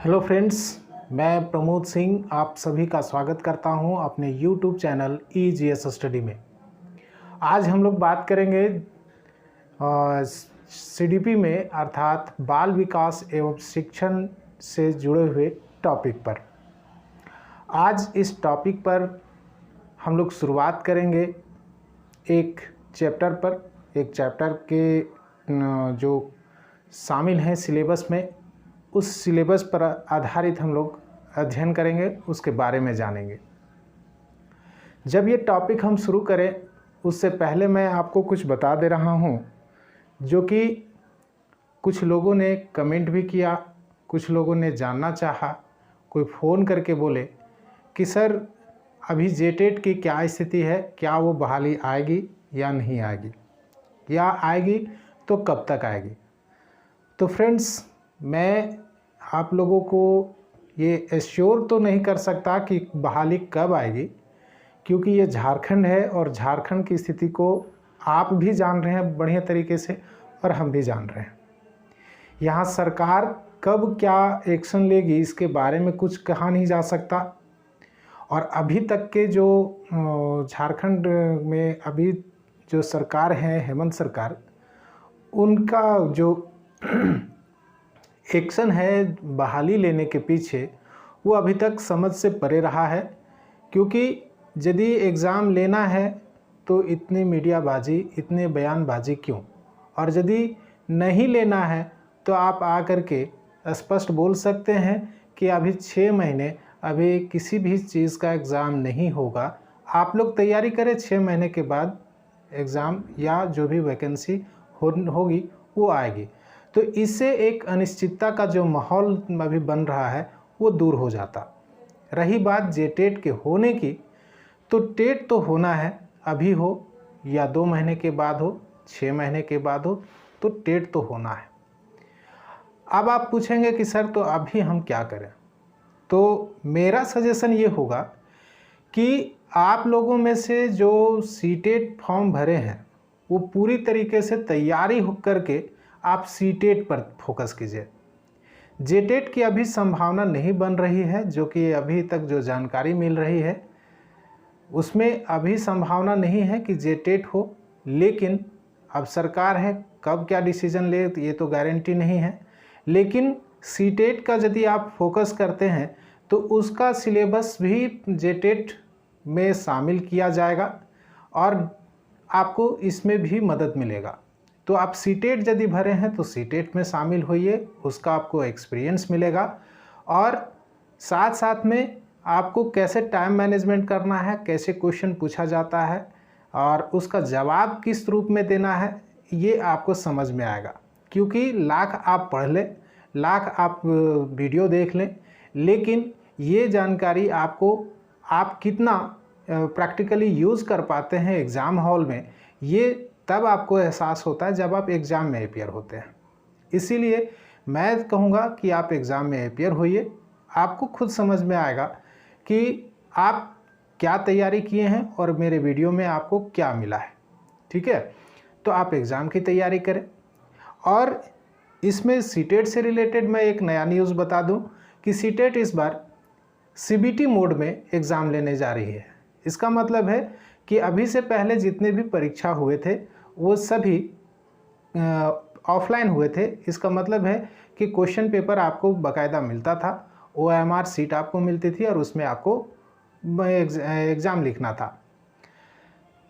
Hello friends, मैं प्रमोद सिंह आप सभी का स्वागत करता हूं अपने यूट्यूब चैनल EGS स्टडी में। आज हम लोग बात करेंगे CDP में अर्थात बाल विकास एवं शिक्षण से जुड़े हुए टॉपिक पर। आज इस टॉपिक पर हम लोग शुरुआत करेंगे एक चैप्टर के जो शामिल हैं सिलेबस में, उस सिलेबस पर आधारित हम लोग अध्ययन करेंगे, उसके बारे में जानेंगे। जब ये टॉपिक हम शुरू करें उससे पहले मैं आपको कुछ बता दे रहा हूँ, जो कि कुछ लोगों ने कमेंट भी किया, कुछ लोगों ने जानना चाहा, कोई फ़ोन करके बोले कि सर अभी जेटेट की क्या स्थिति है, क्या वो बहाली आएगी या नहीं आएगी, या आएगी तो कब तक आएगी। तो फ्रेंड्स, मैं आप लोगों को ये एश्योर तो नहीं कर सकता कि बहाली कब आएगी, क्योंकि ये झारखंड है और झारखंड की स्थिति को आप भी जान रहे हैं बढ़िया तरीके से और हम भी जान रहे हैं। यहाँ सरकार कब क्या एक्शन लेगी इसके बारे में कुछ कहा नहीं जा सकता। और अभी तक के जो झारखंड में अभी जो सरकार है, हेमंत सरकार, उनका जो एक्शन है बहाली लेने के पीछे, वो अभी तक समझ से परे रहा है। क्योंकि यदि एग्ज़ाम लेना है तो इतनी मीडियाबाजी, इतने बयानबाजी क्यों, और यदि नहीं लेना है तो आप आकर के स्पष्ट बोल सकते हैं कि अभी 6 महीने अभी किसी भी चीज़ का एग्ज़ाम नहीं होगा, आप लोग तैयारी करें, 6 महीने के बाद एग्ज़ाम या जो भी वैकेंसी होगी वो आएगी। तो इससे एक अनिश्चितता का जो माहौल अभी बन रहा है वो दूर हो जाता। रही बात जेटेट के होने की, तो टेट तो होना है, अभी हो या 2 महीने के बाद हो, 6 महीने के बाद हो, तो टेट तो होना है। अब आप पूछेंगे कि सर तो अभी हम क्या करें। तो मेरा सजेशन ये होगा कि आप लोगों में से जो सीटेट फॉर्म भरे हैं वो पूरी तरीके से तैयारी हो करके आप सीटेट पर फोकस कीजिए। जेटेट की अभी संभावना नहीं बन रही है, जो कि अभी तक जो जानकारी मिल रही है उसमें अभी संभावना नहीं है कि जेटेट हो। लेकिन अब सरकार है, कब क्या डिसीजन ले ये तो गारंटी नहीं है। लेकिन सीटेट का यदि आप फोकस करते हैं तो उसका सिलेबस भी जेटेट में शामिल किया जाएगा और आपको इसमें भी मदद मिलेगा। तो आप सीटेट यदि भरे हैं तो सीटेट में शामिल होइए, उसका आपको एक्सपीरियंस मिलेगा। और साथ साथ में आपको कैसे टाइम मैनेजमेंट करना है, कैसे क्वेश्चन पूछा जाता है और उसका जवाब किस रूप में देना है, ये आपको समझ में आएगा। क्योंकि लाख आप पढ़ लें, लाख आप वीडियो देख लें, लेकिन ये जानकारी आपको आप कितना प्रैक्टिकली यूज़ कर पाते हैं एग्ज़ाम हॉल में, ये तब आपको एहसास होता है जब आप एग्ज़ाम में अपियर होते हैं। इसीलिए मैं कहूँगा कि आप एग्ज़ाम में अपियर होइए, आपको खुद समझ में आएगा कि आप क्या तैयारी किए हैं और मेरे वीडियो में आपको क्या मिला है। ठीक है, तो आप एग्ज़ाम की तैयारी करें। और इसमें सीटेट से रिलेटेड मैं एक नया न्यूज़ बता दूं कि सीटेट इस बार CBT मोड में एग्ज़ाम लेने जा रही है। इसका मतलब है कि अभी से पहले जितने भी परीक्षा हुए थे वो सभी ऑफलाइन हुए थे। इसका मतलब है कि क्वेश्चन पेपर आपको बाकायदा मिलता था, OMR सीट आपको मिलती थी और उसमें आपको एग्ज़ाम लिखना था।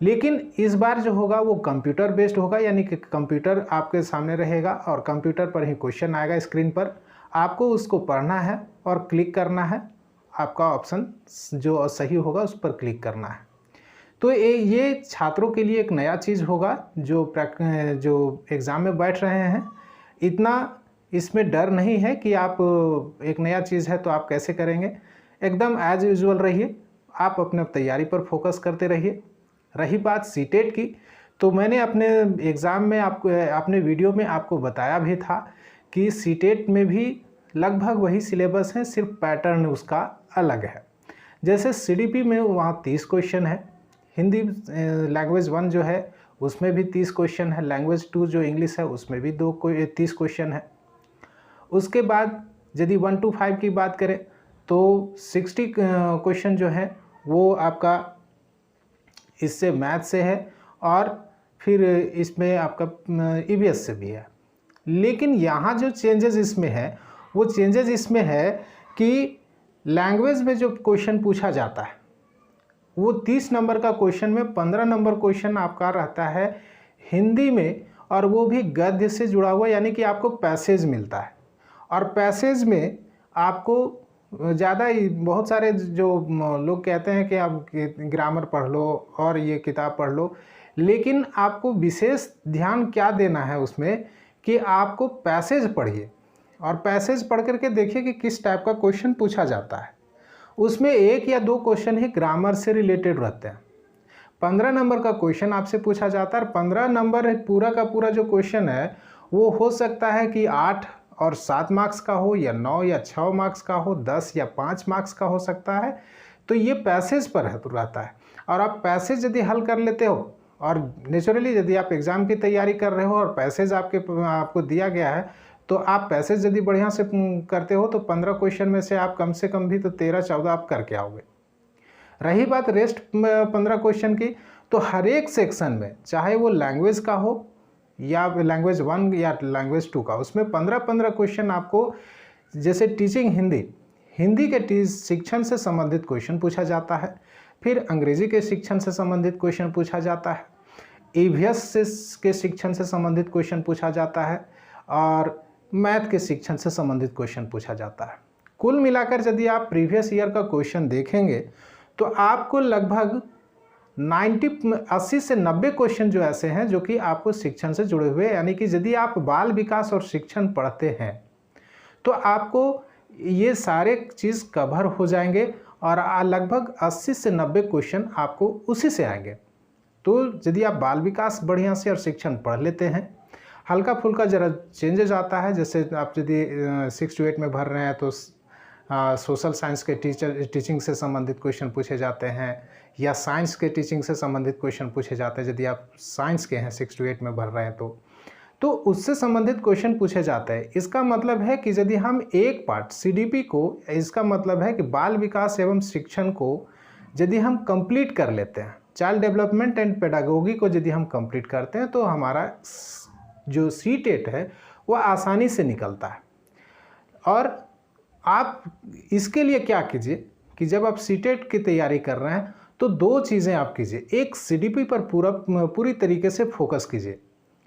लेकिन इस बार जो होगा वो कंप्यूटर बेस्ड होगा, यानी कि कंप्यूटर आपके सामने रहेगा और कंप्यूटर पर ही क्वेश्चन आएगा स्क्रीन पर, आपको उसको पढ़ना है और क्लिक करना है, आपका ऑप्शन जो सही होगा उस पर क्लिक करना है। तो ये छात्रों के लिए एक नया चीज़ होगा जो एग्ज़ाम में बैठ रहे हैं। इतना इसमें डर नहीं है कि आप एक नया चीज़ है तो आप कैसे करेंगे, एकदम एज यूजुअल रहिए, आप अपने तैयारी पर फोकस करते रहिए। रही बात सीटेट की, तो मैंने अपने एग्ज़ाम में आपको अपने वीडियो में आपको बताया भी था कि सीटेट में भी लगभग वही सिलेबस है, सिर्फ पैटर्न उसका अलग है। जैसे CDP में वहाँ 30 क्वेश्चन है, हिंदी लैंग्वेज 1 जो है उसमें भी 30 क्वेश्चन है, लैंग्वेज 2 जो इंग्लिश है उसमें भी 30 क्वेश्चन है। उसके बाद यदि 1 to 5 की बात करें तो 60 क्वेश्चन जो है वो आपका इससे मैथ से है और फिर इसमें आपका ईवीएस से भी है। लेकिन यहाँ जो चेंजेस इसमें है वो चेंजेस इसमें है कि लैंग्वेज में जो क्वेश्चन पूछा जाता है वो 30 नंबर का क्वेश्चन में 15 नंबर क्वेश्चन आपका रहता है हिंदी में, और वो भी गद्य से जुड़ा हुआ, यानी कि आपको पैसेज मिलता है। और पैसेज में आपको ज़्यादा ही बहुत सारे जो लोग कहते हैं कि आप ग्रामर पढ़ लो और ये किताब पढ़ लो, लेकिन आपको विशेष ध्यान क्या देना है उसमें कि आपको पैसेज पढ़िए और पैसेज पढ़ करके देखिए कि किस टाइप का क्वेश्चन पूछा जाता है। उसमें 1 या 2 क्वेश्चन ही ग्रामर से रिलेटेड रहते हैं। 15 नंबर का क्वेश्चन आपसे पूछा जाता है और 15 नंबर पूरा का पूरा जो क्वेश्चन है वो हो सकता है कि 8 और 7 मार्क्स का हो, या 9 या 6 मार्क्स का हो, 10 या 5 मार्क्स का हो सकता है। तो ये पैसेज पर रहता है। और आप पैसेज यदि हल कर लेते हो, और नेचुरली यदि आप एग्ज़ाम की तैयारी कर रहे हो और पैसेज आपको दिया गया है, तो आप पैसेज यदि बढ़िया से करते हो तो 15 क्वेश्चन में से आप कम से कम भी तो 13-14 आप करके आओगे। रही बात रेस्ट 15 क्वेश्चन की, तो हर एक सेक्शन में चाहे वो लैंग्वेज का हो या लैंग्वेज 1 या लैंग्वेज 2 का, उसमें 15-15 क्वेश्चन आपको, जैसे टीचिंग हिंदी के शिक्षण से संबंधित क्वेश्चन पूछा जाता है, फिर अंग्रेजी के शिक्षण से संबंधित क्वेश्चन पूछा जाता है, ईवीएस के शिक्षण से संबंधित क्वेश्चन पूछा जाता है, और मैथ के शिक्षण से संबंधित क्वेश्चन पूछा जाता है। कुल मिलाकर यदि आप प्रीवियस ईयर का क्वेश्चन देखेंगे तो आपको लगभग 80 से 90 क्वेश्चन जो ऐसे हैं जो कि आपको शिक्षण से जुड़े हुए, यानी कि यदि आप बाल विकास और शिक्षण पढ़ते हैं तो आपको ये सारे चीज़ कवर हो जाएंगे और लगभग 80 से 90 क्वेश्चन आपको उसी से आएंगे। तो यदि आप बाल विकास बढ़िया से और शिक्षण पढ़ लेते हैं, हल्का फुल्का ज़रा चेंजेज आता है, जैसे आप यदि 6 to 8 में भर रहे हैं तो सोशल साइंस के टीचिंग से संबंधित क्वेश्चन पूछे जाते हैं, या साइंस के टीचिंग से संबंधित क्वेश्चन पूछे जाते हैं। यदि आप साइंस के हैं 6 to 8 में भर रहे हैं तो उससे संबंधित क्वेश्चन पूछे जाते हैं। इसका मतलब है कि यदि हम एक पार्ट सीडीपी को, इसका मतलब है कि बाल विकास एवं शिक्षण को यदि हम कंप्लीट कर लेते हैं, चाइल्ड डेवलपमेंट एंड पेडागोगी को यदि हम कंप्लीट करते हैं, तो हमारा जो सीटेट है वो आसानी से निकलता है। और आप इसके लिए क्या कीजिए कि जब आप सीटेट की तैयारी कर रहे हैं तो 2 चीज़ें आप कीजिए। एक, सीडीपी पर पूरी तरीके से फोकस कीजिए,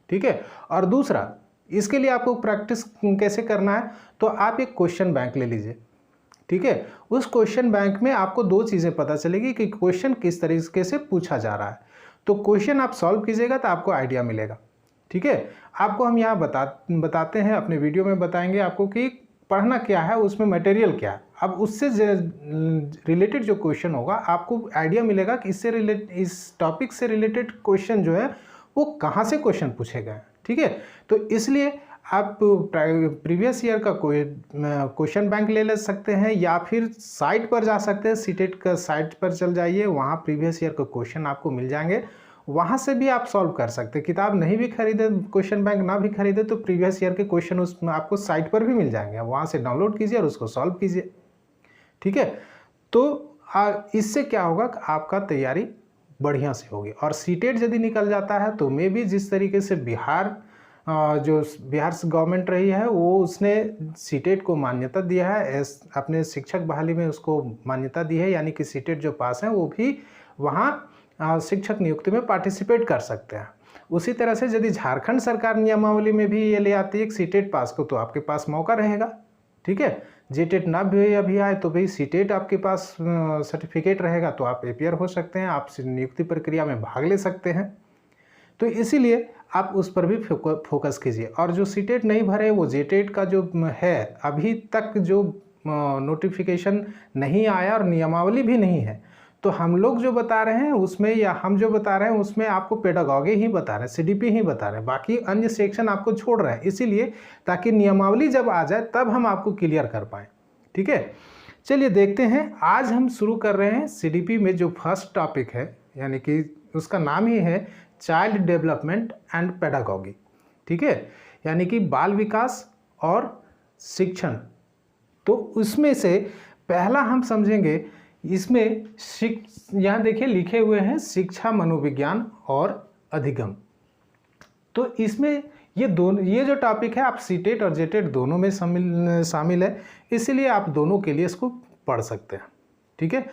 ठीक है। और दूसरा, इसके लिए आपको प्रैक्टिस कैसे करना है, तो आप एक क्वेश्चन बैंक ले लीजिए, ठीक है। उस क्वेश्चन बैंक में आपको 2 चीज़ें पता चलेगी कि क्वेश्चन किस तरीके से पूछा जा रहा है। तो क्वेश्चन आप सॉल्व कीजिएगा तो आपको आइडिया मिलेगा, ठीक है। आपको हम यहाँ बताते हैं, अपने वीडियो में बताएंगे आपको कि पढ़ना क्या है, उसमें मटेरियल क्या है। अब उससे रिलेटेड जो क्वेश्चन होगा आपको आइडिया मिलेगा कि इस टॉपिक से रिलेटेड क्वेश्चन जो है वो कहाँ से क्वेश्चन पूछे गए, ठीक है। तो इसलिए आप प्रीवियस ईयर का कोई क्वेश्चन बैंक ले सकते हैं, या फिर साइट पर जा सकते हैं, सीटेट का साइट पर चल जाइए, वहाँ प्रीवियस ईयर का क्वेश्चन आपको मिल जाएंगे, वहाँ से भी आप सॉल्व कर सकते हैं। किताब नहीं भी खरीदे, क्वेश्चन बैंक ना भी खरीदे, तो प्रीवियस ईयर के क्वेश्चन उसमें आपको साइट पर भी मिल जाएंगे, वहाँ से डाउनलोड कीजिए और उसको सॉल्व कीजिए, ठीक है। तो इससे क्या होगा कि आपका तैयारी बढ़िया से होगी। और सीटेट यदि निकल जाता है तो मे भी जिस तरीके से बिहार गवर्नमेंट रही है वो उसने सीटेट को मान्यता दिया है, अपने शिक्षक बहाली में उसको मान्यता दी है, यानी कि सीटेट जो पास हैं वो भी वहाँ शिक्षक नियुक्ति में पार्टिसिपेट कर सकते हैं। उसी तरह से यदि झारखंड सरकार नियमावली में भी ये ले आती है कि सीटेट पास को, तो आपके पास मौका रहेगा, ठीक है। जेटेट ना भी अभी आए तो भाई सीटेट आपके पास सर्टिफिकेट रहेगा, तो आप एपीआर हो सकते हैं, आप नियुक्ति प्रक्रिया में भाग ले सकते हैं। तो इसीलिए आप उस पर भी फोकस कीजिए। और जो सीटेट नहीं भरे, वो जेटेट का जो है अभी तक जो नोटिफिकेशन नहीं आया और नियमावली भी नहीं है, तो हम लोग जो बता रहे हैं उसमें, या हम जो बता रहे हैं उसमें आपको पेडागॉगी ही बता रहे हैं, सीडीपी ही बता रहे हैं, बाकी अन्य सेक्शन आपको छोड़ रहे हैं, इसीलिए ताकि नियमावली जब आ जाए तब हम आपको क्लियर कर पाएँ, ठीक है। चलिए देखते हैं, आज हम शुरू कर रहे हैं सीडीपी में जो फर्स्ट टॉपिक है, यानी कि उसका नाम ही है चाइल्ड डेवलपमेंट एंड पेडागॉगी, ठीक है, यानी कि बाल विकास और शिक्षण तो उसमें से पहला हम समझेंगे, इसमें यहाँ देखिए लिखे हुए हैं शिक्षा मनोविज्ञान और अधिगम। तो इसमें ये जो टॉपिक है आप सीटेट और जेटेट दोनों में शामिल है, इसीलिए आप दोनों के लिए इसको पढ़ सकते हैं। ठीक है,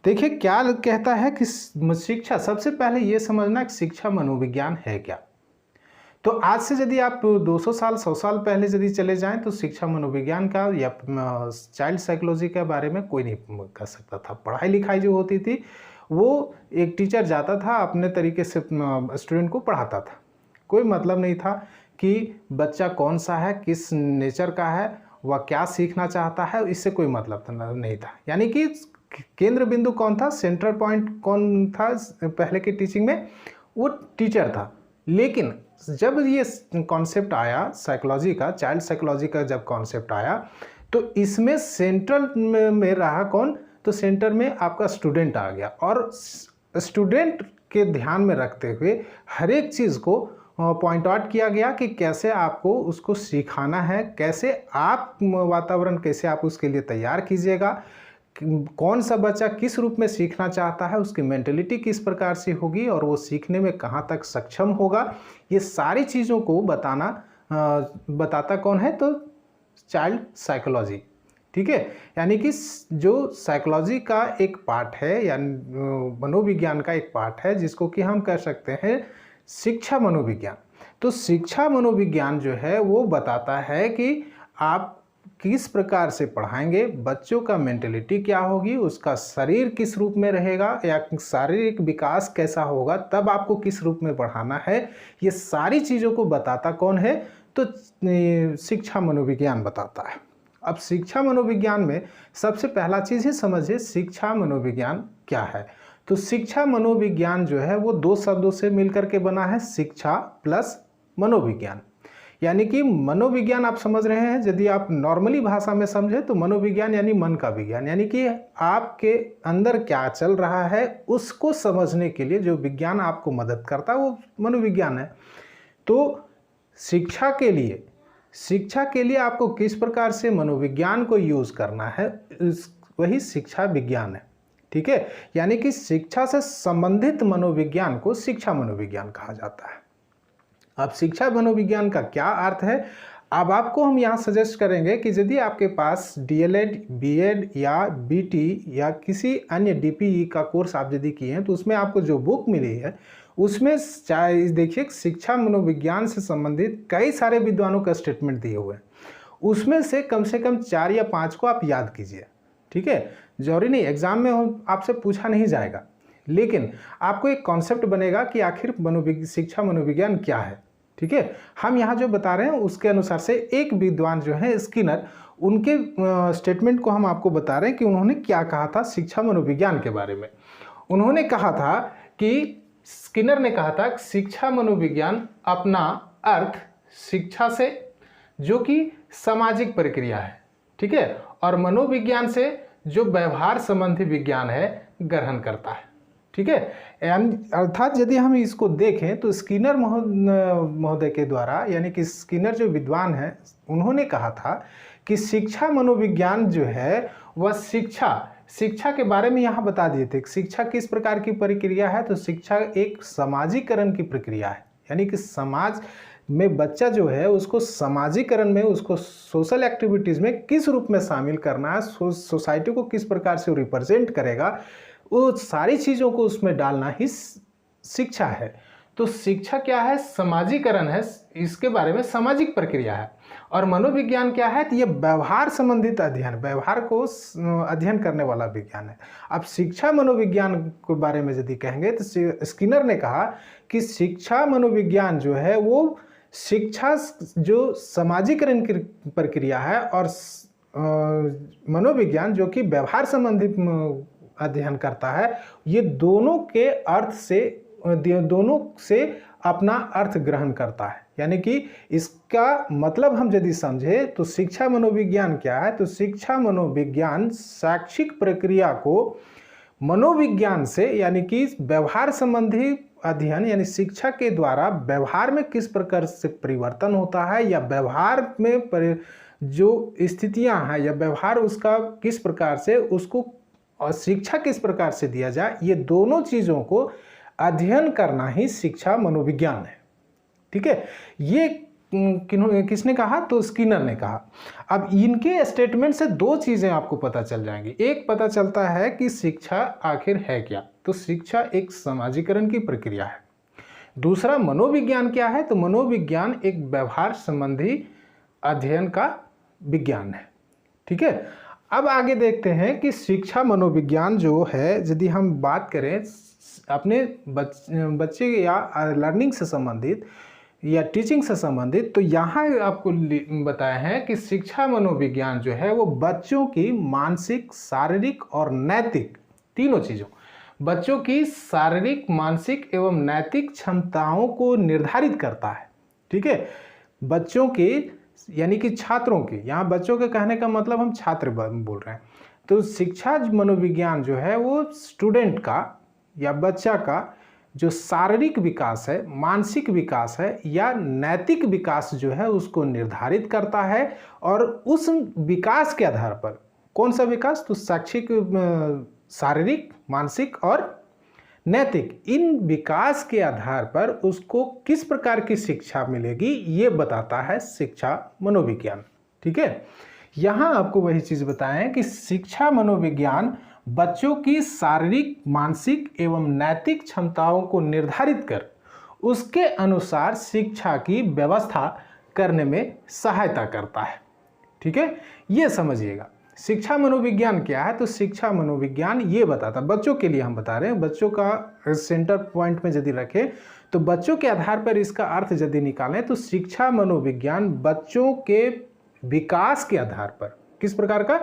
देखिए क्या कहता है कि शिक्षा, सबसे पहले ये समझना कि शिक्षा मनोविज्ञान है क्या। तो आज से यदि आप 200 साल 100 साल पहले यदि चले जाएं तो शिक्षा मनोविज्ञान का या चाइल्ड साइकोलॉजी के बारे में कोई नहीं कर सकता था। पढ़ाई लिखाई जो होती थी वो एक टीचर जाता था अपने तरीके से स्टूडेंट को पढ़ाता था, कोई मतलब नहीं था कि बच्चा कौन सा है, किस नेचर का है, वह क्या सीखना चाहता है, इससे कोई मतलब नहीं था। यानी कि केंद्र बिंदु कौन था, सेंटर पॉइंट कौन था पहले की टीचिंग में, वो टीचर था। लेकिन जब ये कॉन्सेप्ट आया साइकोलॉजी का, चाइल्ड साइकोलॉजी का जब कॉन्सेप्ट आया, तो इसमें सेंट्रल में रहा कौन, तो सेंटर में आपका स्टूडेंट आ गया, और स्टूडेंट के ध्यान में रखते हुए हर एक चीज़ को पॉइंट आउट किया गया कि कैसे आपको उसको सिखाना है, कैसे आप वातावरण कैसे आप उसके लिए तैयार कीजिएगा, कौन सा बच्चा किस रूप में सीखना चाहता है, उसकी मेंटलिटी किस प्रकार से होगी और वो सीखने में कहाँ तक सक्षम होगा, ये सारी चीज़ों को बताता कौन है, तो चाइल्ड साइकोलॉजी। ठीक है, यानी कि जो साइकोलॉजी का एक पार्ट है या मनोविज्ञान का एक पार्ट है, जिसको कि हम कह सकते हैं शिक्षा मनोविज्ञान। तो शिक्षा मनोविज्ञान जो है वो बताता है कि आप किस प्रकार से पढ़ाएंगे, बच्चों का मेंटलिटी क्या होगी, उसका शरीर किस रूप में रहेगा या शारीरिक विकास कैसा होगा, तब आपको किस रूप में पढ़ाना है, ये सारी चीज़ों को बताता कौन है, तो शिक्षा मनोविज्ञान बताता है। अब शिक्षा मनोविज्ञान में सबसे पहला चीज़ ही समझिए शिक्षा मनोविज्ञान क्या है। तो शिक्षा मनोविज्ञान जो है वो दो शब्दों से मिलकर के बना है, शिक्षा प्लस मनोविज्ञान। यानी कि मनोविज्ञान आप समझ रहे हैं, यदि आप नॉर्मली भाषा में समझे तो मनोविज्ञान यानी मन का विज्ञान, यानी कि आपके अंदर क्या चल रहा है उसको समझने के लिए जो विज्ञान आपको मदद करता है वो मनोविज्ञान है। तो शिक्षा के लिए आपको किस प्रकार से मनोविज्ञान को यूज़ करना है, वही शिक्षा विज्ञान है। ठीक है, यानी कि शिक्षा से संबंधित मनोविज्ञान को शिक्षा मनोविज्ञान कहा जाता है। अब शिक्षा मनोविज्ञान का क्या अर्थ है, अब आपको हम यहाँ सजेस्ट करेंगे कि यदि आपके पास डीएलएड, बीएड या बीटी या किसी अन्य डीपीई का कोर्स आप यदि किए हैं तो उसमें आपको जो बुक मिली है उसमें चाहे देखिए शिक्षा मनोविज्ञान से संबंधित कई सारे विद्वानों का स्टेटमेंट दिए हुए हैं, उसमें से कम 4 या 5 को आप याद कीजिए। ठीक है, जरूरी नहीं एग्जाम में आपसे पूछा नहीं जाएगा, लेकिन आपको एक कॉन्सेप्ट बनेगा कि आखिर शिक्षा मनोविज्ञान क्या है। ठीक है, हम यहाँ जो बता रहे हैं उसके अनुसार से एक विद्वान जो है स्किनर, उनके स्टेटमेंट को हम आपको बता रहे हैं कि उन्होंने क्या कहा था शिक्षा मनोविज्ञान के बारे में। उन्होंने कहा था कि स्किनर ने कहा था कि शिक्षा मनोविज्ञान अपना अर्थ शिक्षा से, जो कि सामाजिक प्रक्रिया है, ठीक है, और मनोविज्ञान से जो व्यवहार संबंधी विज्ञान है ग्रहण करता है। ठीक है, अर्थात यदि हम इसको देखें तो स्किनर महोदय के द्वारा, यानी कि स्किनर जो विद्वान हैं, उन्होंने कहा था कि शिक्षा मनोविज्ञान जो है वह शिक्षा के बारे में यहाँ बता दिए थे। शिक्षा किस प्रकार की प्रक्रिया है, तो शिक्षा एक समाजीकरण की प्रक्रिया है, यानी कि समाज में बच्चा जो है उसको समाजीकरण में, उसको सोशल एक्टिविटीज़ में किस रूप में शामिल करना है, सोसाइटी को किस प्रकार से रिप्रेजेंट करेगा, वो सारी चीज़ों को उसमें डालना ही शिक्षा है। तो शिक्षा क्या है, समाजीकरण है, इसके बारे में सामाजिक प्रक्रिया है। और मनोविज्ञान क्या है, तो ये व्यवहार संबंधित अध्ययन, व्यवहार को अध्ययन करने वाला विज्ञान है। अब शिक्षा मनोविज्ञान के बारे में यदि कहेंगे तो स्किनर ने कहा कि शिक्षा मनोविज्ञान जो है वो शिक्षा जो समाजीकरण की प्रक्रिया है, और मनोविज्ञान जो कि व्यवहार संबंधी अध्ययन करता है, ये दोनों के अर्थ से, दोनों से अपना अर्थ ग्रहण करता है। यानी कि इसका मतलब हम यदि समझे तो शिक्षा मनोविज्ञान क्या है, तो शिक्षा मनोविज्ञान शैक्षिक प्रक्रिया को मनोविज्ञान से, यानी कि व्यवहार संबंधी अध्ययन, यानी शिक्षा के द्वारा व्यवहार में किस प्रकार से परिवर्तन होता है या व्यवहार में जो स्थितियां हैं या व्यवहार उसका किस प्रकार से उसको और शिक्षा किस प्रकार से दिया जाए, ये दोनों चीज़ों को अध्ययन करना ही शिक्षा मनोविज्ञान है। ठीक है, ये किसने कहा? तो स्किनर ने कहा। अब इनके स्टेटमेंट से दो चीज़ें आपको पता चल जाएंगी। एक पता चलता है कि शिक्षा आखिर है क्या, तो शिक्षा एक समाजीकरण की प्रक्रिया है। दूसरा मनोविज्ञान क्या है, तो मनोविज्ञान एक व्यवहार संबंधी अध्ययन का विज्ञान है। ठीक है, अब आगे देखते हैं कि शिक्षा मनोविज्ञान जो है, यदि हम बात करें अपने बच्चे या लर्निंग से संबंधित या टीचिंग से संबंधित, तो यहाँ आपको बताया है कि शिक्षा मनोविज्ञान जो है वो बच्चों की मानसिक, शारीरिक और नैतिक तीनों चीज़ों, बच्चों की शारीरिक, मानसिक एवं नैतिक क्षमताओं को निर्धारित करता है। ठीक है, बच्चों की यानी कि छात्रों की, यहाँ बच्चों के कहने का मतलब हम छात्र बोल रहे हैं। तो शिक्षा मनोविज्ञान जो है वो स्टूडेंट का या बच्चा का जो शारीरिक विकास है, मानसिक विकास है या नैतिक विकास जो है उसको निर्धारित करता है। और उस विकास के आधार पर, कौन सा विकास? तो शैक्षिक, शारीरिक, मानसिक और नैतिक, इन विकास के आधार पर उसको किस प्रकार की शिक्षा मिलेगी ये बताता है शिक्षा मनोविज्ञान। ठीक है, यहाँ आपको वही चीज़ बताएं कि शिक्षा मनोविज्ञान बच्चों की शारीरिक, मानसिक एवं नैतिक क्षमताओं को निर्धारित कर उसके अनुसार शिक्षा की व्यवस्था करने में सहायता करता है। ठीक है, ये समझिएगा शिक्षा मनोविज्ञान क्या है। तो शिक्षा मनोविज्ञान ये बताता, बच्चों के लिए हम बता रहे हैं, बच्चों का सेंटर पॉइंट में यदि रखें तो बच्चों के आधार पर इसका अर्थ यदि निकालें तो शिक्षा मनोविज्ञान बच्चों के विकास के आधार पर, किस प्रकार का,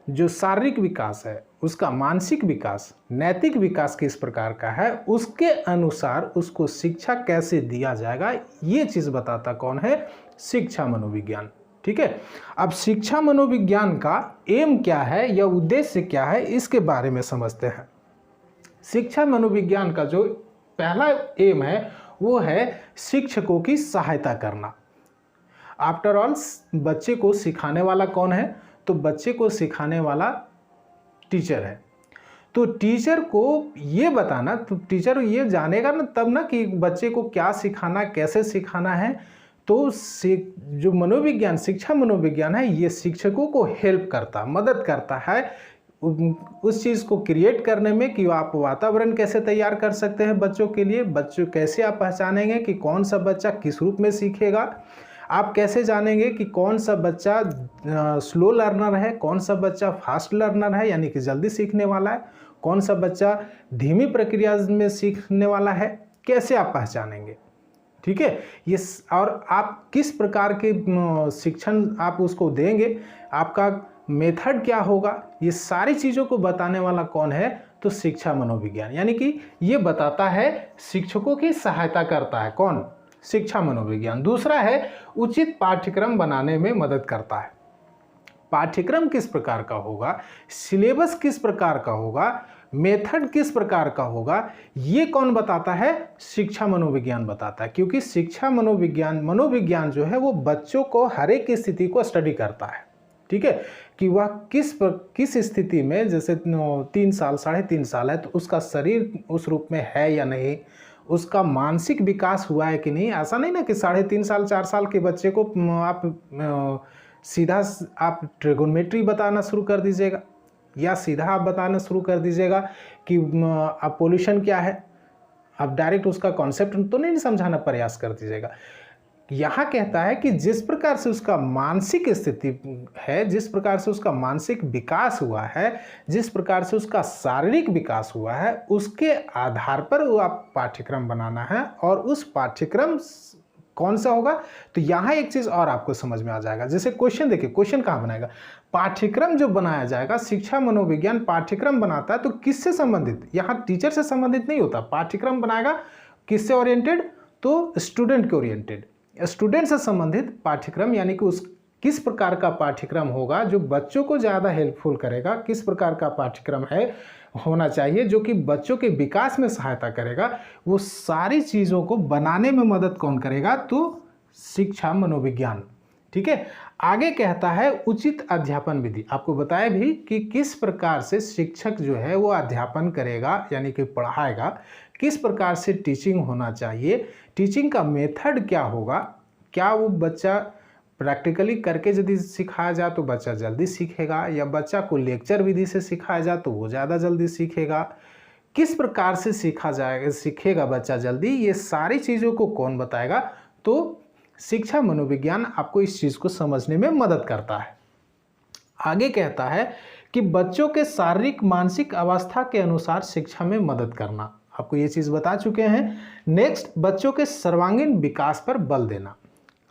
जो शारीरिक विकास है उसका, मानसिक विकास, नैतिक विकास किस प्रकार का है, उसके अनुसार उसको शिक्षा कैसे दिया जाएगा, ये चीज़ बताता कौन है? शिक्षा मनोविज्ञान। ठीक है, अब शिक्षा मनोविज्ञान का एम क्या है या उद्देश्य क्या है, इसके बारे में समझते हैं। शिक्षा मनोविज्ञान का जो पहला एम है वो है शिक्षकों की सहायता करना। आफ्टर ऑल बच्चे को सिखाने वाला कौन है? तो बच्चे को सिखाने वाला टीचर है। तो टीचर को ये बताना, तो टीचर ये जानेगा ना तब ना कि बच्चे को क्या सिखाना, कैसे सिखाना है। तो जो मनोविज्ञान, शिक्षा मनोविज्ञान है, ये शिक्षकों को हेल्प करता, मदद करता है उस चीज़ को क्रिएट करने में कि आप वातावरण कैसे तैयार कर सकते हैं बच्चों के लिए, बच्चों कैसे आप पहचानेंगे कि कौन सा बच्चा किस रूप में सीखेगा, आप कैसे जानेंगे कि कौन सा बच्चा स्लो लर्नर है, कौन सा बच्चा फास्ट लर्नर है यानी कि जल्दी सीखने वाला है, कौन सा बच्चा धीमी प्रक्रिया में सीखने वाला है, कैसे आप पहचानेंगे। ठीक है, ये और आप किस प्रकार के शिक्षण आप उसको देंगे, आपका मेथड क्या होगा, ये सारी चीज़ों को बताने वाला कौन है? तो शिक्षा मनोविज्ञान, यानी कि ये बताता है, शिक्षकों की सहायता करता है कौन? शिक्षा मनोविज्ञान। दूसरा है उचित पाठ्यक्रम बनाने में मदद करता है। पाठ्यक्रम किस प्रकार का होगा, सिलेबस किस प्रकार का होगा, मेथड किस प्रकार का होगा, ये कौन बताता है? शिक्षा मनोविज्ञान बताता है। क्योंकि शिक्षा मनोविज्ञान जो है वो बच्चों को हर एक स्थिति को स्टडी करता है। ठीक है, कि वह किस स्थिति में, जैसे 3 साल, 3.5 साल है तो उसका शरीर उस रूप में है या नहीं, उसका मानसिक विकास हुआ है कि नहीं। ऐसा नहीं ना कि 3.5 साल, 4 साल के बच्चे को आप सीधा आप ट्रिगोनोमेट्री बताना शुरू कर दीजिएगा या सीधा आप बताना शुरू कर दीजिएगा कि आप पोल्यूशन क्या है, आप डायरेक्ट उसका कॉन्सेप्ट तो नहीं समझाना प्रयास कर दीजिएगा। यहाँ कहता है कि जिस प्रकार से उसका मानसिक स्थिति है, जिस प्रकार से उसका मानसिक विकास हुआ है, जिस प्रकार से उसका शारीरिक विकास हुआ है, उसके आधार पर वो आप पाठ्यक्रम बनाना है। और उस पाठ्यक्रम कौन सा होगा? तो यहाँ एक चीज़ और आपको समझ में आ जाएगा। जैसे क्वेश्चन देखिए, क्वेश्चन कहाँ बनाएगा? पाठ्यक्रम जो बनाया जाएगा, शिक्षा मनोविज्ञान पाठ्यक्रम बनाता है तो किससे संबंधित? यहाँ टीचर से संबंधित नहीं होता। पाठ्यक्रम बनाएगा किससे ओरिएंटेड? तो स्टूडेंट के ओरिएंटेड, स्टूडेंट से संबंधित पाठ्यक्रम, यानी कि उस किस प्रकार का पाठ्यक्रम होगा जो बच्चों को ज़्यादा हेल्पफुल करेगा, किस प्रकार का पाठ्यक्रम है होना चाहिए जो कि बच्चों के विकास में सहायता करेगा, वो सारी चीज़ों को बनाने में मदद कौन करेगा? तो शिक्षा मनोविज्ञान। ठीक है। आगे कहता है उचित अध्यापन विधि। आपको बताया भी कि किस प्रकार से शिक्षक जो है वो अध्यापन करेगा, यानी कि पढ़ाएगा, किस प्रकार से टीचिंग होना चाहिए, टीचिंग का मेथड क्या होगा, क्या वो बच्चा प्रैक्टिकली करके यदि सिखाया जाए तो बच्चा जल्दी सीखेगा, या बच्चा को लेक्चर विधि से सिखाया जाए तो वो ज़्यादा जल्दी सीखेगा, किस प्रकार से सीखेगा बच्चा जल्दी, ये सारी चीज़ों को कौन बताएगा। तो शिक्षा मनोविज्ञान आपको इस चीज़ को समझने में मदद करता है। आगे कहता है कि बच्चों के शारीरिक मानसिक अवस्था के अनुसार शिक्षा में मदद करना। आपको ये चीज़ बता चुके हैं। नेक्स्ट, बच्चों के सर्वांगीण विकास पर बल देना।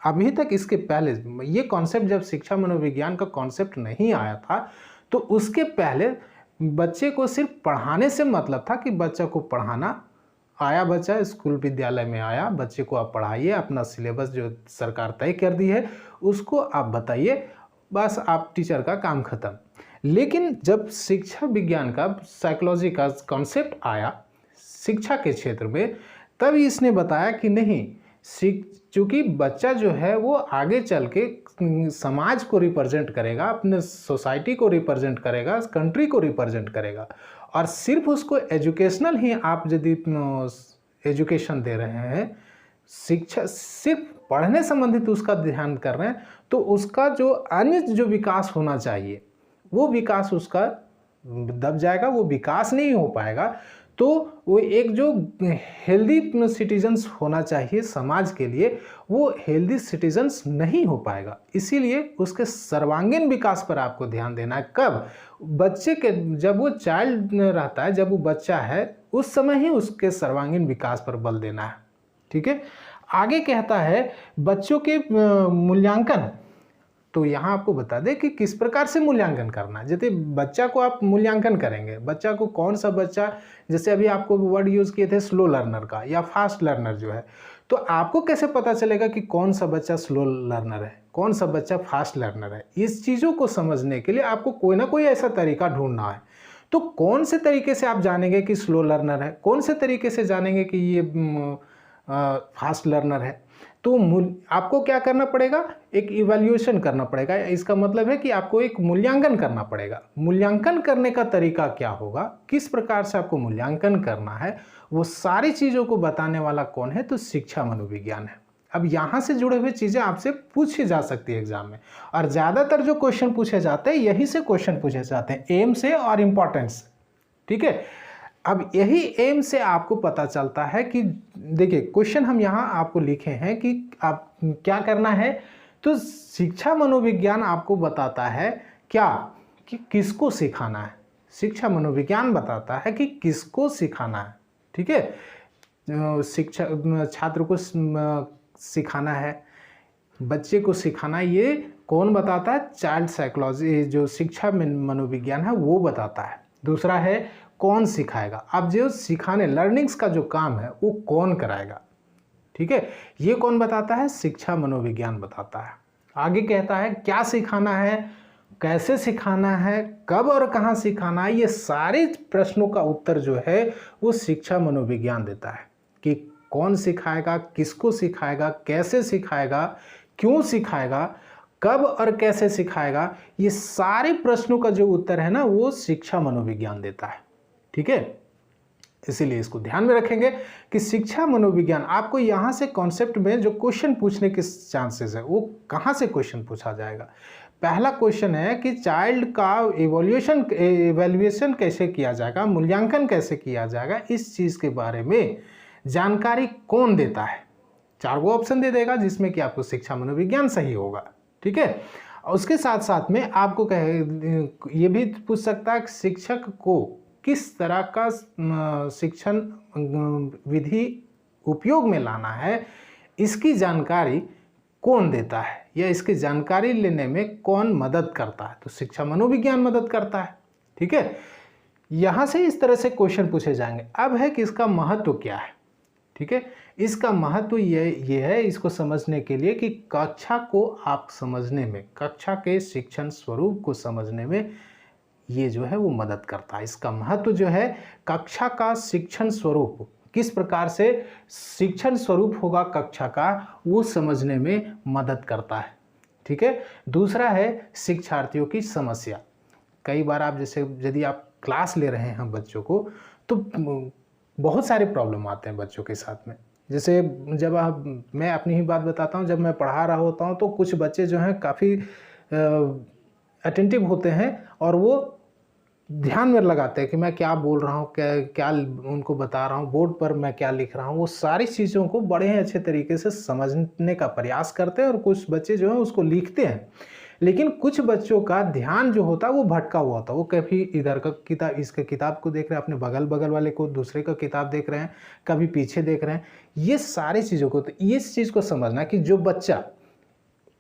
अभी तक इसके पहले ये कॉन्सेप्ट, जब शिक्षा मनोविज्ञान का कॉन्सेप्ट नहीं आया था तो उसके पहले बच्चे को सिर्फ पढ़ाने से मतलब था कि बच्चा को पढ़ाना, आया बच्चा स्कूल विद्यालय में आया, बच्चे को आप पढ़ाइए, अपना सिलेबस जो सरकार तय कर दी है उसको आप बताइए, बस आप टीचर का काम खत्म। लेकिन जब शिक्षा विज्ञान का, साइकोलॉजी का कॉन्सेप्ट आया शिक्षा के क्षेत्र में, तब इसने बताया कि नहीं, चूँकि बच्चा जो है वो आगे चल के समाज को रिप्रेजेंट करेगा, अपने सोसाइटी को रिप्रेजेंट करेगा, कंट्री को रिप्रेजेंट करेगा, और सिर्फ उसको एजुकेशनल ही आप यदि एजुकेशन दे रहे हैं, शिक्षा सिर्फ पढ़ने संबंधित उसका ध्यान कर रहे हैं, तो उसका जो अन्य जो विकास होना चाहिए वो विकास उसका दब जाएगा, वो विकास नहीं हो पाएगा। तो वो एक जो हेल्दी सिटीजन्स होना चाहिए समाज के लिए, वो हेल्दी सिटीजन्स नहीं हो पाएगा। इसीलिए उसके सर्वांगीण विकास पर आपको ध्यान देना है। कब? बच्चे के, जब वो चाइल्ड रहता है, जब वो बच्चा है, उस समय ही उसके सर्वांगीण विकास पर बल देना है। ठीक है। आगे कहता है बच्चों के मूल्यांकन। तो यहाँ आपको बता दें कि किस प्रकार से मूल्यांकन करना है। जैसे बच्चा को आप मूल्यांकन करेंगे, बच्चा को कौन सा बच्चा, जैसे अभी आपको वर्ड यूज़ किए थे स्लो लर्नर का या फास्ट लर्नर जो है, तो आपको कैसे पता चलेगा कि कौन सा बच्चा स्लो लर्नर है, कौन सा बच्चा फास्ट लर्नर है। इस चीज़ों को समझने के लिए आपको कोई ना कोई ऐसा तरीका ढूंढना है। तो कौन से तरीके से आप जानेंगे कि स्लो लर्नर है, कौन से तरीके से जानेंगे कि ये फास्ट लर्नर है। तो आपको क्या करना पड़ेगा, एक इवैल्यूएशन करना पड़ेगा। इसका मतलब है कि आपको एक मूल्यांकन करना पड़ेगा। मूल्यांकन करने का तरीका क्या होगा, किस प्रकार से आपको मूल्यांकन करना है, वो सारी चीज़ों को बताने वाला कौन है, तो शिक्षा मनोविज्ञान है। अब यहाँ से जुड़े हुए चीज़ें आपसे पूछी जा सकती है एग्जाम में, और ज़्यादातर जो क्वेश्चन पूछे जाते हैं यही से क्वेश्चन पूछे जाते हैं, एम से और इम्पोर्टेंस। ठीक है। अब यही एम से आपको पता चलता है कि देखिए क्वेश्चन हम यहाँ आपको लिखे हैं कि आप क्या करना है। तो शिक्षा मनोविज्ञान आपको बताता है क्या, कि किसको सिखाना है। शिक्षा मनोविज्ञान बताता है कि किसको सिखाना है। ठीक है। शिक्षा छात्र को सिखाना है, बच्चे को सिखाना है, ये कौन बताता है, चाइल्ड साइकोलॉजी जो शिक्षा मनोविज्ञान है वो बताता है। दूसरा है कौन सिखाएगा। अब जो सिखाने, लर्निंग्स का जो काम है वो कौन कराएगा। ठीक है, ये कौन बताता है, शिक्षा मनोविज्ञान बताता है। आगे कहता है क्या सिखाना है, कैसे सिखाना है, कब और कहाँ सिखाना है, ये सारे प्रश्नों का उत्तर जो है वो शिक्षा मनोविज्ञान देता है। कि कौन सिखाएगा, किसको सिखाएगा, कैसे सिखाएगा, क्यों सिखाएगा, कब और कैसे सिखाएगा, ये सारे प्रश्नों का जो उत्तर है ना वो शिक्षा मनोविज्ञान देता है। ठीक है। इसीलिए इसको ध्यान में रखेंगे कि शिक्षा मनोविज्ञान आपको यहाँ से कॉन्सेप्ट में जो क्वेश्चन पूछने के चांसेस है वो कहाँ से क्वेश्चन पूछा जाएगा। पहला क्वेश्चन है कि चाइल्ड का इवैल्यूएशन कैसे किया जाएगा, मूल्यांकन कैसे किया जाएगा, इस चीज़ के बारे में जानकारी कौन देता है। 4 ऑप्शन दे देगा जिसमें कि आपको शिक्षा मनोविज्ञान सही होगा। ठीक है। उसके साथ साथ में आपको ये भी पूछ सकता है कि शिक्षक को किस तरह का शिक्षण विधि उपयोग में लाना है, इसकी जानकारी कौन देता है, या इसकी जानकारी लेने में कौन मदद करता है, तो शिक्षा मनोविज्ञान मदद करता है। ठीक है। यहाँ से इस तरह से क्वेश्चन पूछे जाएंगे। अब है कि इसका महत्व क्या है। ठीक है। इसका महत्व ये है इसको समझने के लिए कि कक्षा को आप समझने में, कक्षा के शिक्षण स्वरूप को समझने में ये जो है वो मदद करता है। इसका महत्व जो है, कक्षा का शिक्षण स्वरूप, किस प्रकार से शिक्षण स्वरूप होगा कक्षा का, वो समझने में मदद करता है। ठीक है। दूसरा है शिक्षार्थियों की समस्या। कई बार आप जैसे यदि आप क्लास ले रहे हैं बच्चों को तो बहुत सारे प्रॉब्लम आते हैं बच्चों के साथ में। जैसे जब आप मैं अपनी ही बात बताता हूँ, जब मैं पढ़ा रहा होता हूँ तो कुछ बच्चे जो हैं काफ़ी अटेंटिव होते हैं और वो ध्यान में लगाते हैं कि मैं क्या बोल रहा हूँ, क्या क्या उनको बता रहा हूँ, बोर्ड पर मैं क्या लिख रहा हूँ। वो सारी चीज़ों को बड़े ही अच्छे तरीके से समझने का प्रयास करते हैं और कुछ बच्चे जो हैं उसको लिखते हैं। लेकिन कुछ बच्चों का ध्यान जो होता है वो भटका हुआ होता है। वो कभी इधर का किताब, इसके किताब को देख रहे हैं, अपने बगल वाले को दूसरे का किताब देख रहे हैं, कभी पीछे देख रहे हैं। ये सारी चीज़ों को, तो इस चीज़ को समझना कि जो बच्चा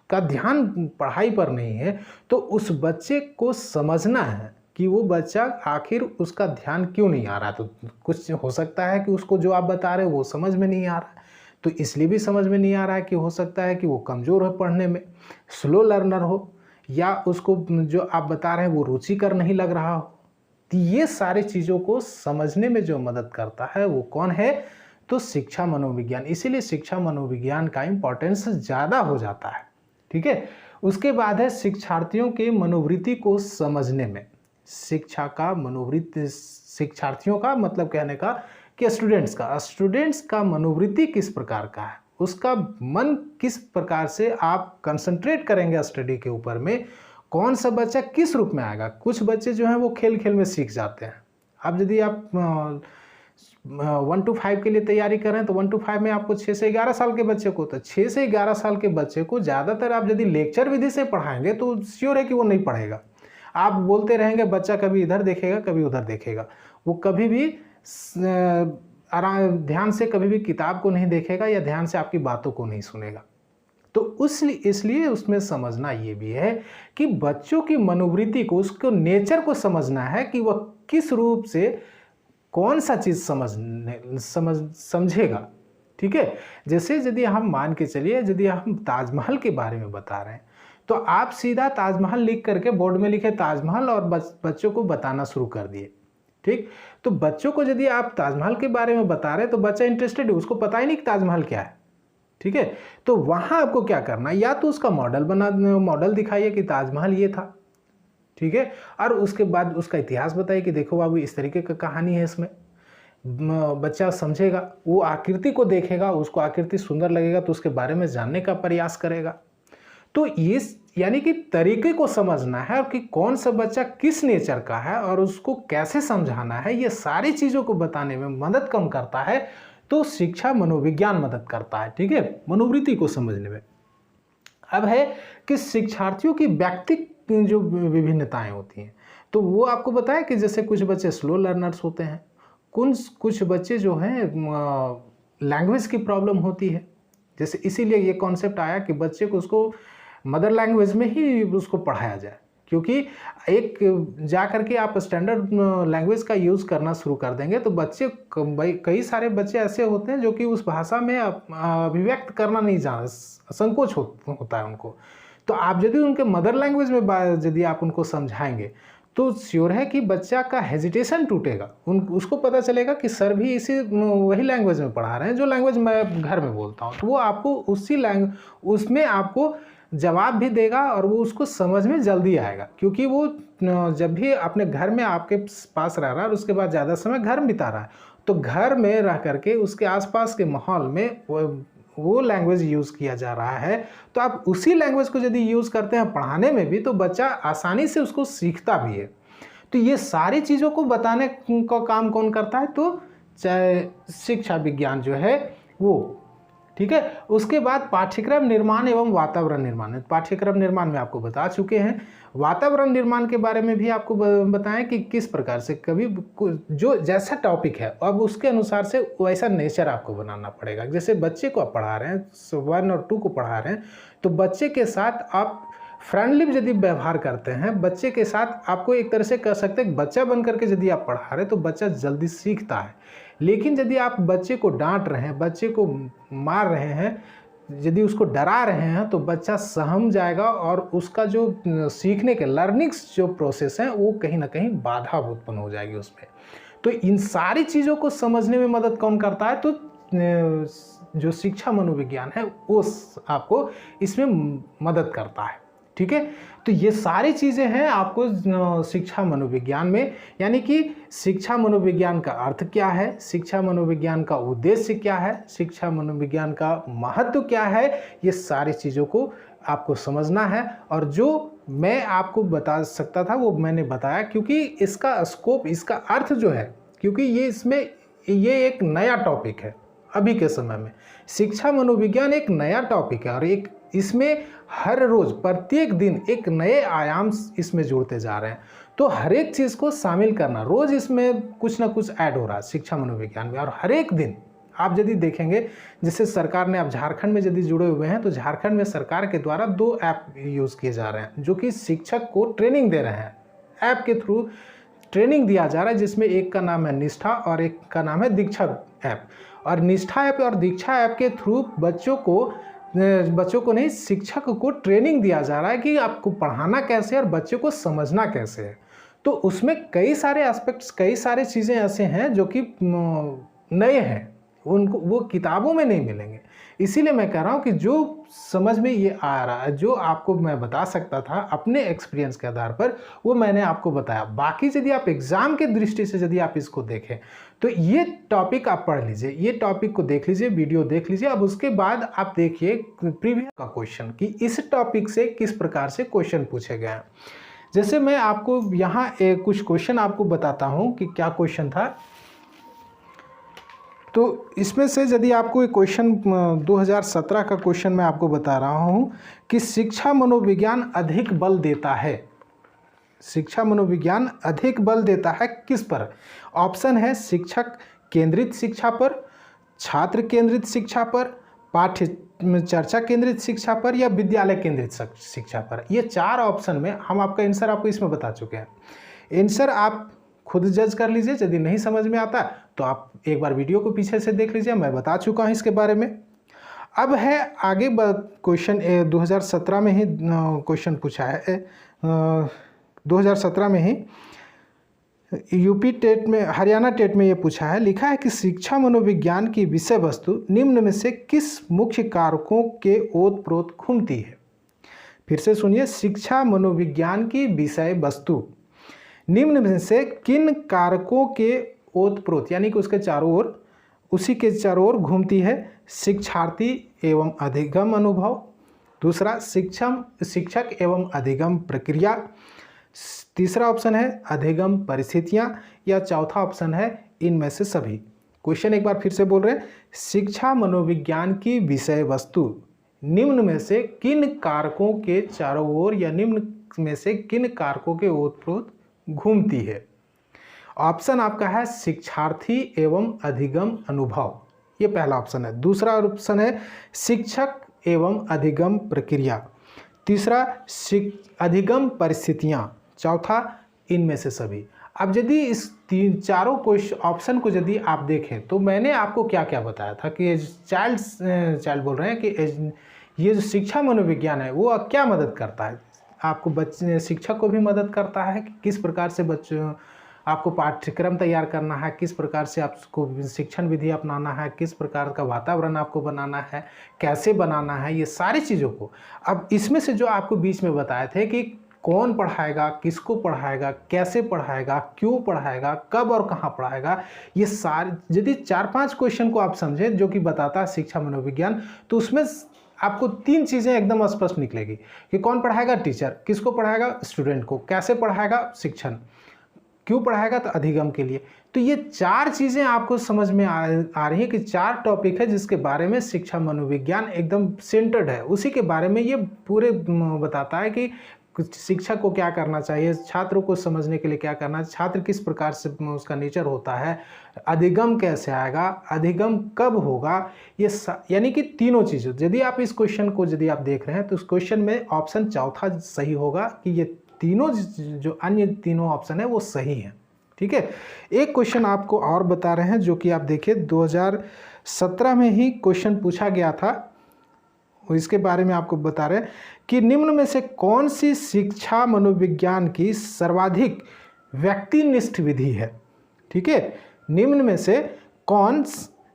का ध्यान पढ़ाई पर नहीं है तो उस बच्चे को समझना है कि वो बच्चा आखिर उसका ध्यान क्यों नहीं आ रहा। तो कुछ हो सकता है कि उसको जो आप बता रहे हो वो समझ में नहीं आ रहा है, तो इसलिए भी समझ में नहीं आ रहा है कि हो सकता है कि वो कमज़ोर हो पढ़ने में, स्लो लर्नर हो, या उसको जो आप बता रहे हैं वो रुचिकर नहीं लग रहा हो। तो ये सारी चीज़ों को समझने में जो मदद करता है वो कौन है, तो शिक्षा मनोविज्ञान। इसीलिए शिक्षा मनोविज्ञान का इम्पोर्टेंस ज़्यादा हो जाता है, ठीक है। उसके बाद है शिक्षार्थियों के मनोवृत्ति को समझने में। शिक्षा का मनोवृत्ति, शिक्षार्थियों का मतलब कहने का कि स्टूडेंट्स का मनोवृत्ति किस प्रकार का है, उसका मन किस प्रकार से आप कंसंट्रेट करेंगे स्टडी के ऊपर में, कौन सा बच्चा किस रूप में आएगा। कुछ बच्चे जो हैं वो खेल खेल में सीख जाते हैं। अब यदि आप 1 to 5 के लिए तैयारी कर रहे हैं तो 1 to 5 में आपको 6 से 11 साल के बच्चे को, तो 6 से 11 साल के बच्चे को ज़्यादातर आप यदि लेक्चर विधि से पढ़ाएंगे तो श्योर है कि वो नहीं पढ़ेगा। आप बोलते रहेंगे, बच्चा कभी इधर देखेगा कभी उधर देखेगा, वो कभी भी आराम ध्यान से कभी भी किताब को नहीं देखेगा या ध्यान से आपकी बातों को नहीं सुनेगा। तो इसलिए उसमें समझना ये भी है कि बच्चों की मनोवृत्ति को, उसको नेचर को समझना है कि वह किस रूप से कौन सा चीज़ समझेगा, ठीक है। जैसे यदि हम मान के चलिए, यदि हम ताजमहल के बारे में बता रहे हैं तो आप सीधा ताजमहल लिख करके बोर्ड में लिखे ताजमहल और बच्चों को बताना शुरू कर दिए, ठीक। तो बच्चों को यदि आप ताजमहल के बारे में बता रहे हैं तो बच्चा इंटरेस्टेड है, उसको पता ही नहीं कि ताजमहल क्या है, ठीक है। तो वहाँ आपको क्या करना है, या तो उसका मॉडल दिखाइए कि ताजमहल ये था, ठीक है, और उसके बाद उसका इतिहास बताइए कि देखो बाबू इस तरीके का कहानी है इसमें। बच्चा समझेगा, वो आकृति को देखेगा, उसको आकृति सुंदर लगेगा तो उसके बारे में जानने का प्रयास करेगा। तो ये यानी कि तरीके को समझना है कि कौन सा बच्चा किस नेचर का है और उसको कैसे समझाना है, ये सारी चीज़ों को बताने में मदद कम करता है। तो शिक्षा मनोविज्ञान मदद करता है, ठीक है, मनोवृत्ति को समझने में। अब है कि शिक्षार्थियों की व्यक्तिगत जो विभिन्नताएं होती हैं, तो वो आपको बताया कि जैसे कुछ बच्चे स्लो लर्नर्स होते हैं, कुछ बच्चे जो हैं लैंग्वेज की प्रॉब्लम होती है। जैसे इसीलिए ये कॉन्सेप्ट आया कि बच्चे को उसको मदर लैंग्वेज में ही उसको पढ़ाया जाए, क्योंकि एक जा करके आप स्टैंडर्ड लैंग्वेज का यूज़ करना शुरू कर देंगे तो बच्चे, कई सारे बच्चे ऐसे होते हैं जो कि उस भाषा में अभिव्यक्त करना नहीं जान, संकोच होता है उनको। तो आप यदि उनके मदर लैंग्वेज में यदि आप उनको समझाएंगे तो श्योर है कि बच्चा का हेजिटेशन टूटेगा, उसको पता चलेगा कि सर भी इसी वही लैंग्वेज में पढ़ा रहे हैं जो लैंग्वेज मैं घर में बोलता हूँ। तो वो आपको उसमें आपको जवाब भी देगा और वो उसको समझ में जल्दी आएगा, क्योंकि वो जब भी अपने घर में आपके पास रह रहा है और उसके बाद ज़्यादा समय घर में बिता रहा है, तो घर में रह करके उसके आसपास के माहौल में वो लैंग्वेज यूज़ किया जा रहा है। तो आप उसी लैंग्वेज को यदि यूज़ करते हैं पढ़ाने में भी तो बच्चा आसानी से उसको सीखता भी है। तो ये सारी चीज़ों को बताने का काम कौन करता है, तो चाहे शिक्षा विज्ञान जो है वो, ठीक है। उसके बाद पाठ्यक्रम निर्माण एवं वातावरण निर्माण। पाठ्यक्रम निर्माण में आपको बता चुके हैं, वातावरण निर्माण के बारे में भी आपको बताएं कि किस प्रकार से कभी जो जैसा टॉपिक है अब उसके अनुसार से वैसा नेचर आपको बनाना पड़ेगा। जैसे बच्चे को आप पढ़ा रहे हैं, 1 और 2 को पढ़ा रहे हैं, तो बच्चे के साथ आप फ्रेंडली यदि व्यवहार करते हैं, बच्चे के साथ आपको एक तरह से कह सकते हैं बच्चा बन करके यदि आप पढ़ा रहे हैं तो बच्चा जल्दी सीखता है। लेकिन यदि आप बच्चे को डांट रहे हैं, बच्चे को मार रहे हैं, यदि उसको डरा रहे हैं तो बच्चा सहम जाएगा और उसका जो सीखने के लर्निंग्स जो प्रोसेस है वो कहीं ना कहीं बाधा उत्पन्न हो जाएगी उसमें। तो इन सारी चीज़ों को समझने में मदद कौन करता है, तो जो शिक्षा मनोविज्ञान है वो आपको इसमें मदद करता है। ठीक है, तो ये सारी चीज़ें हैं आपको शिक्षा मनोविज्ञान में, यानी कि शिक्षा मनोविज्ञान का अर्थ क्या है, शिक्षा मनोविज्ञान का उद्देश्य क्या है, शिक्षा मनोविज्ञान का महत्व क्या है, ये सारी चीज़ों को आपको समझना है। और जो मैं आपको बता सकता था वो मैंने बताया, क्योंकि इसका स्कोप, इसका अर्थ जो है, क्योंकि ये एक नया टॉपिक है अभी के समय में। शिक्षा मनोविज्ञान एक नया टॉपिक है और एक इसमें हर रोज़ प्रत्येक दिन एक नए आयाम इसमें जुड़ते जा रहे हैं। तो हर एक चीज़ को शामिल करना, रोज़ इसमें कुछ ना कुछ ऐड हो रहा है शिक्षा मनोविज्ञान में। और हर एक दिन आप यदि देखेंगे, जैसे सरकार ने, आप झारखंड में यदि जुड़े हुए हैं तो झारखंड में सरकार के द्वारा 2 ऐप यूज़ किए जा रहे हैं जो कि शिक्षक को ट्रेनिंग दे रहे हैं। ऐप के थ्रू ट्रेनिंग दिया जा रहा है, जिसमें एक का नाम है निष्ठा और एक का नाम है दीक्षा ऐप। और निष्ठा ऐप और दीक्षा ऐप के थ्रू बच्चों को नहीं, शिक्षक को ट्रेनिंग दिया जा रहा है कि आपको पढ़ाना कैसे है और बच्चों को समझना कैसे है। तो उसमें कई सारे एस्पेक्ट्स, कई सारे चीज़ें ऐसे हैं जो कि नए हैं, उनको वो किताबों में नहीं मिलेंगे। इसीलिए मैं कह रहा हूँ कि जो समझ में ये आ रहा है, जो आपको मैं बता सकता था अपने एक्सपीरियंस के आधार पर, वो मैंने आपको बताया। बाकी यदि आप एग्ज़ाम के दृष्टि से यदि आप इसको देखें तो ये टॉपिक आप पढ़ लीजिए, ये टॉपिक को देख लीजिए, वीडियो देख लीजिए। अब उसके बाद आप देखिए प्रीवियस का क्वेश्चन कि इस टॉपिक से किस प्रकार से क्वेश्चन पूछे गए हैं। जैसे मैं आपको यहाँ कुछ क्वेश्चन आपको बताता हूँ कि क्या क्वेश्चन था। तो इसमें से यदि आपको एक क्वेश्चन 2017 का क्वेश्चन मैं आपको बता रहा हूँ कि शिक्षा मनोविज्ञान अधिक बल देता है, शिक्षा मनोविज्ञान अधिक बल देता है किस पर? ऑप्शन है शिक्षक केंद्रित शिक्षा पर, छात्र केंद्रित शिक्षा पर, पाठ्य चर्चा केंद्रित शिक्षा पर, या विद्यालय केंद्रित शिक्षा पर। ये 4 ऑप्शन में हम आपका आंसर आपको इसमें बता चुके हैं। आंसर आप खुद जज कर लीजिए। यदि नहीं समझ में आता तो आप एक बार वीडियो को पीछे से देख लीजिए, मैं बता चुका हूँ इसके बारे में। अब है आगे क्वेश्चन 2017 में ही क्वेश्चन पूछा है, 2017 में ही यूपी टेट में, हरियाणा टेट में ये पूछा है। लिखा है कि शिक्षा मनोविज्ञान की विषय वस्तु निम्न में से किस मुख्य कारकों के ओत प्रोत घूमती है? फिर से सुनिए, शिक्षा मनोविज्ञान की विषय वस्तु निम्न में से किन कारकों के ओत प्रोत, यानी कि उसके चारों ओर, उसी के चारों ओर घूमती है? शिक्षार्थी एवं अधिगम अनुभव, दूसरा शिक्षक एवं अधिगम प्रक्रिया, तीसरा ऑप्शन है अधिगम परिस्थितियां, या चौथा ऑप्शन है इनमें से सभी। क्वेश्चन एक बार फिर से बोल रहे हैं, शिक्षा मनोविज्ञान की विषय वस्तु निम्न में से किन कारकों के चारों ओर या निम्न में से किन कारकों के ओत प्रोत घूमती है? ऑप्शन आपका है शिक्षार्थी एवं अधिगम अनुभव, ये पहला ऑप्शन है। दूसरा ऑप्शन है शिक्षक एवं अधिगम प्रक्रिया, तीसरा अधिगम परिस्थितियां, चौथा इनमें से सभी। अब यदि इस चारों ऑप्शन को यदि आप देखें तो मैंने आपको क्या क्या बताया था कि चाइल्ड बोल रहे हैं कि ये जो शिक्षा मनोविज्ञान है वो क्या मदद करता है आपको, बच्चे शिक्षक को भी मदद करता है कि किस प्रकार से बच्चों आपको पाठ्यक्रम तैयार करना है, किस प्रकार से आपको शिक्षण विधि अपनाना है, किस प्रकार का वातावरण आपको बनाना है, कैसे बनाना है, ये सारी चीज़ों को। अब इसमें से जो आपको बीच में बताए थे कि कौन पढ़ाएगा, किसको पढ़ाएगा, कैसे पढ़ाएगा, क्यों पढ़ाएगा, कब और कहाँ पढ़ाएगा, ये सारे यदि 4-5 क्वेश्चन को आप समझें जो कि बताता है शिक्षा मनोविज्ञान, तो उसमें आपको 3 चीज़ें एकदम स्पष्ट निकलेगी कि कौन पढ़ाएगा, टीचर, किसको पढ़ाएगा, स्टूडेंट को, कैसे पढ़ाएगा, शिक्षण, क्यों पढ़ाएगा, तो अधिगम के लिए। तो ये 4 चीज़ें आपको समझ में आ रही है कि 4 टॉपिक है जिसके बारे में शिक्षा मनोविज्ञान एकदम सेंटर्ड है, उसी के बारे में ये पूरे बताता है कि शिक्षक को क्या करना चाहिए, छात्रों को समझने के लिए क्या करना है, छात्र किस प्रकार से उसका नेचर होता है, अधिगम कैसे आएगा, अधिगम कब होगा, ये यानी कि तीनों चीज़ें। यदि आप इस क्वेश्चन को यदि आप देख रहे हैं तो उस क्वेश्चन में ऑप्शन चौथा सही होगा कि ये तीनों जो अन्य तीनों ऑप्शन है वो सही है। ठीक है, एक क्वेश्चन आपको और बता रहे हैं जो कि आप देखिए 2017 में ही क्वेश्चन पूछा गया था, इसके बारे में आपको बता रहे हैं कि निम्न में से कौन सी शिक्षा मनोविज्ञान की सर्वाधिक व्यक्तिनिष्ठ विधि है। ठीक है, निम्न में से कौन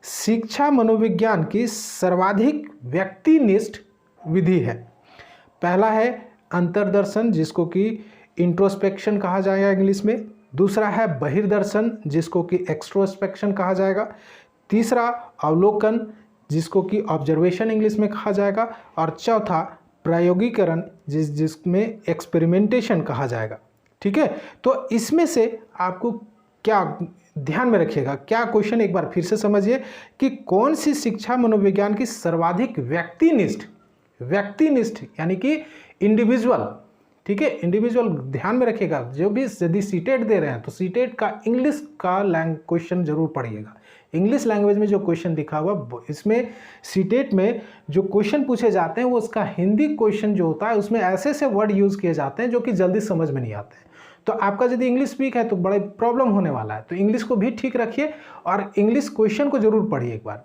शिक्षा मनोविज्ञान की सर्वाधिक व्यक्तिनिष्ठ विधि है? पहला है अंतर्दर्शन, जिसको कि इंट्रोस्पेक्शन कहा जाएगा इंग्लिश में। दूसरा है बहिर्दर्शन, जिसको कि एक्सट्रोस्पेक्शन कहा जाएगा। तीसरा अवलोकन, जिसको कि ऑब्जर्वेशन इंग्लिश में कहा जाएगा। और चौथा प्रायोगिकरण, जिसमें एक्सपेरिमेंटेशन कहा जाएगा। ठीक है, तो इसमें से आपको क्या ध्यान में रखिएगा, क्या क्वेश्चन एक बार फिर से समझिए कि कौन सी शिक्षा मनोविज्ञान की सर्वाधिक व्यक्तिनिष्ठ यानी कि इंडिविजुअल, ठीक है, इंडिविजुअल ध्यान में रखिएगा। जो भी यदि सीटेट दे रहे हैं तो सीटेट का इंग्लिश का क्वेश्चन जरूर पढ़िएगा। इंग्लिश लैंग्वेज में जो क्वेश्चन दिखा हुआ, इसमें सीटेट में जो क्वेश्चन पूछे जाते हैं वो उसका हिंदी क्वेश्चन जो होता है उसमें ऐसे ऐसे वर्ड यूज़ किए जाते हैं जो कि जल्दी समझ में नहीं आते हैं। तो आपका यदि इंग्लिश वीक है तो बड़े प्रॉब्लम होने वाला है। तो इंग्लिश को भी ठीक रखिए और इंग्लिश क्वेश्चन को जरूर पढ़िए एक बार,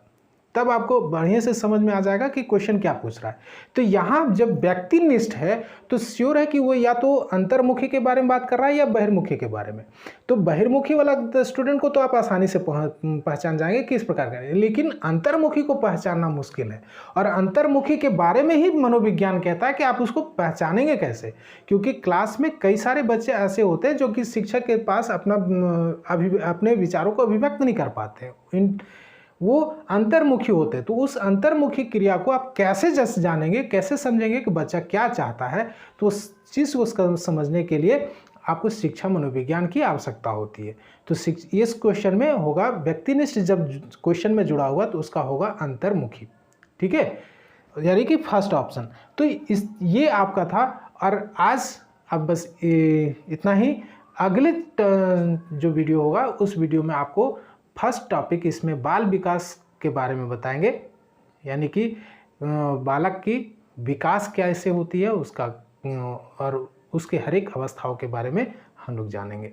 तब आपको बढ़िया से समझ में आ जाएगा कि क्वेश्चन क्या पूछ रहा है। तो यहाँ जब व्यक्तिनिष्ठ है तो श्योर है कि वो या तो अंतर्मुखी के बारे में बात कर रहा है या बहिर्मुखी के बारे में। तो बहिर्मुखी वाला स्टूडेंट को तो आप आसानी से पहचान जाएंगे किस प्रकार का, लेकिन अंतर्मुखी को पहचानना मुश्किल है। और अंतर्मुखी के बारे में ही मनोविज्ञान कहता है कि आप उसको पहचानेंगे कैसे, क्योंकि क्लास में कई सारे बच्चे ऐसे होते हैं जो कि शिक्षक के पास अपने विचारों को अभिव्यक्त नहीं कर पाते, वो अंतर्मुखी होते हैं। तो उस अंतर्मुखी क्रिया को आप कैसे जानेंगे, कैसे समझेंगे कि बच्चा क्या चाहता है, तो उस चीज़ को समझने के लिए आपको शिक्षा मनोविज्ञान की आवश्यकता होती है। तो इस क्वेश्चन में होगा व्यक्तिनिष्ठ, जब क्वेश्चन में जुड़ा हुआ तो उसका होगा अंतर्मुखी। ठीक है, यानी कि फर्स्ट ऑप्शन। तो ये आपका था। और आज अब बस इतना ही। अगले जो वीडियो होगा उस वीडियो में आपको फर्स्ट टॉपिक इसमें बाल विकास के बारे में बताएंगे, यानी कि बालक की विकास कैसे होती है उसका, और उसके हर एक अवस्थाओं के बारे में हम लोग जानेंगे।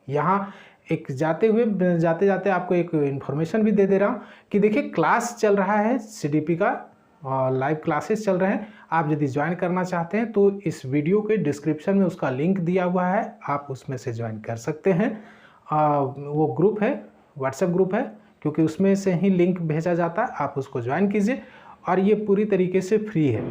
यहाँ एक जाते जाते आपको एक इन्फॉर्मेशन भी दे रहा हूँ कि देखिए क्लास चल रहा है CDP का, और लाइव क्लासेस चल रहे हैं। आप यदि ज्वाइन करना चाहते हैं तो इस वीडियो के डिस्क्रिप्शन में उसका लिंक दिया हुआ है, आप उसमें से ज्वाइन कर सकते हैं। वो ग्रुप है, व्हाट्सएप ग्रुप है, क्योंकि उसमें से ही लिंक भेजा जाता है, आप उसको ज्वाइन कीजिए। और ये पूरी तरीके से फ्री है,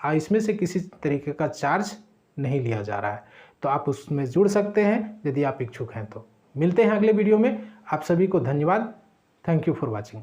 इसमें से किसी तरीके का चार्ज नहीं लिया जा रहा है। तो आप उसमें जुड़ सकते हैं यदि आप इच्छुक हैं तो। मिलते हैं अगले वीडियो में। आप सभी को धन्यवाद। Thank you for watching.